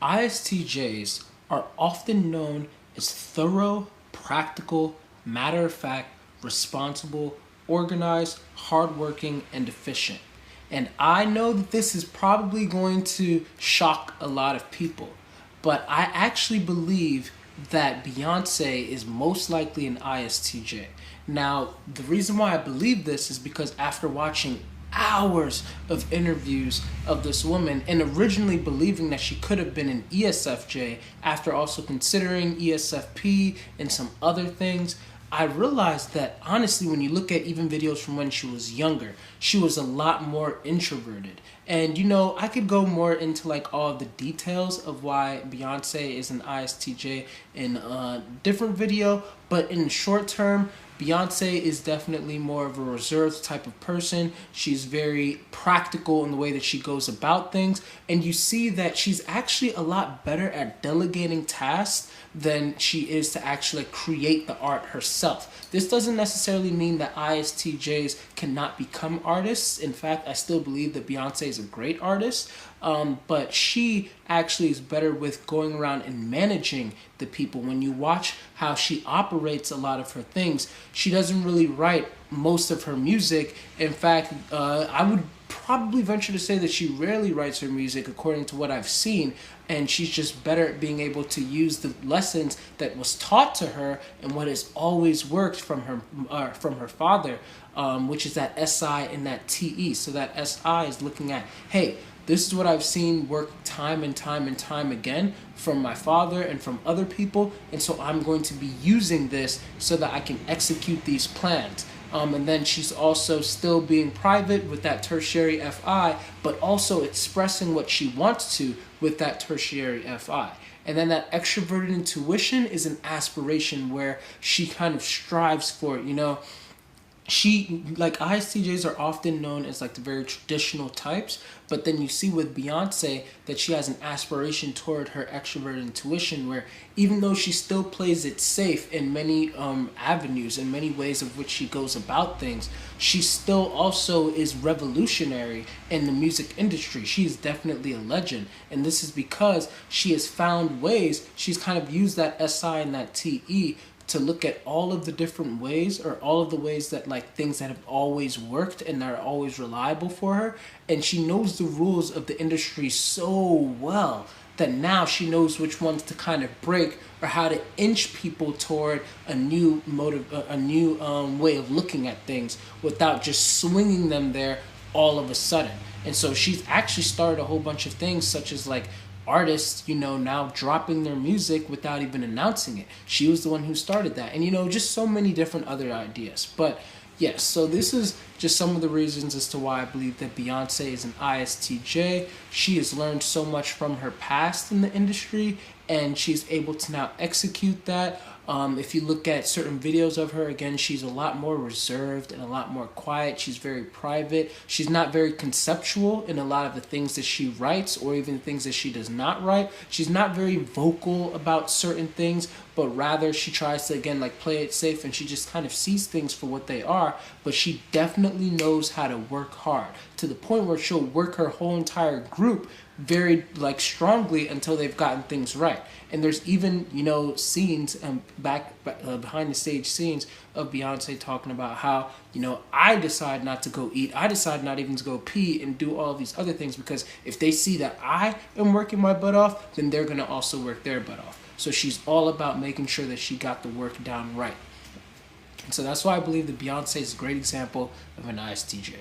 ISTJs are often known as thorough, practical, matter of fact, responsible, organized, hardworking, and efficient. And I know that this is probably going to shock a lot of people, but I actually believe that Beyonce is most likely an ISTJ. Now, the reason why I believe this is because after watching hours of interviews of this woman and originally believing that she could have been an ESFJ after also considering ESFP and some other things, I realized that honestly, when you look at even videos from when she was younger, she was a lot more introverted. And I could go more into like all the details of why Beyonce is an ISTJ in a different video, but in short term, Beyonce is definitely more of a reserved type of person. She's very practical in the way that she goes about things. And you see that she's actually a lot better at delegating tasks than she is to actually create the art herself. This doesn't necessarily mean that ISTJs cannot become artists. In fact, I still believe that Beyonce is a great artist. But she actually is better with going around and managing the people. When you watch how she operates a lot of her things, she doesn't really write most of her music. In fact, I would probably venture to say that she rarely writes her music according to what I've seen, and she's just better at being able to use the lessons that was taught to her and what has always worked from her father, which is that SI and that TE. So that SI is looking at, hey, this is what I've seen work time and time and time again from my father and from other people, and so I'm going to be using this so that I can execute these plans. And then she's also still being private with that tertiary FI, but also expressing what she wants to with that tertiary FI. And then that extroverted intuition is an aspiration where she kind of strives for it. She, like, ISTJs are often known as like the very traditional types, but then you see with Beyonce that she has an aspiration toward her extroverted intuition, where even though she still plays it safe in many avenues and many ways of which she goes about things, she still also is revolutionary in the music industry. She is definitely a legend, and this is because she has found ways. She's kind of used that SI and that TE to look at all of the different ways, or all of the ways that like things that have always worked and that are always reliable for her, and she knows the rules of the industry so well that now she knows which ones to kind of break, or how to inch people toward a new way of looking at things without just swinging them there all of a sudden. And so she's actually started a whole bunch of things, such as like artists, now dropping their music without even announcing it. She was the one who started that. And, just so many different other ideas. But yes, so this is just some of the reasons as to why I believe that Beyonce is an ISTJ. She has learned so much from her past in the industry, and she's able to now execute that. If you look at certain videos of her, again, she's a lot more reserved and a lot more quiet. She's very private. She's not very conceptual in a lot of the things that she writes, or even things that she does not write. She's not very vocal about certain things, but rather she tries to, again, like, play it safe, and she just kind of sees things for what they are. But she definitely knows how to work hard, to the point where she'll work her whole entire group very like strongly until they've gotten things right. And there's even scenes behind the stage scenes of Beyonce talking about how I decide not to go eat, I decide not even to go pee and do all of these other things, because if they see that I am working my butt off, then they're gonna also work their butt off. So she's all about making sure that she got the work down right. And so that's why I believe that Beyonce is a great example of an ISTJ.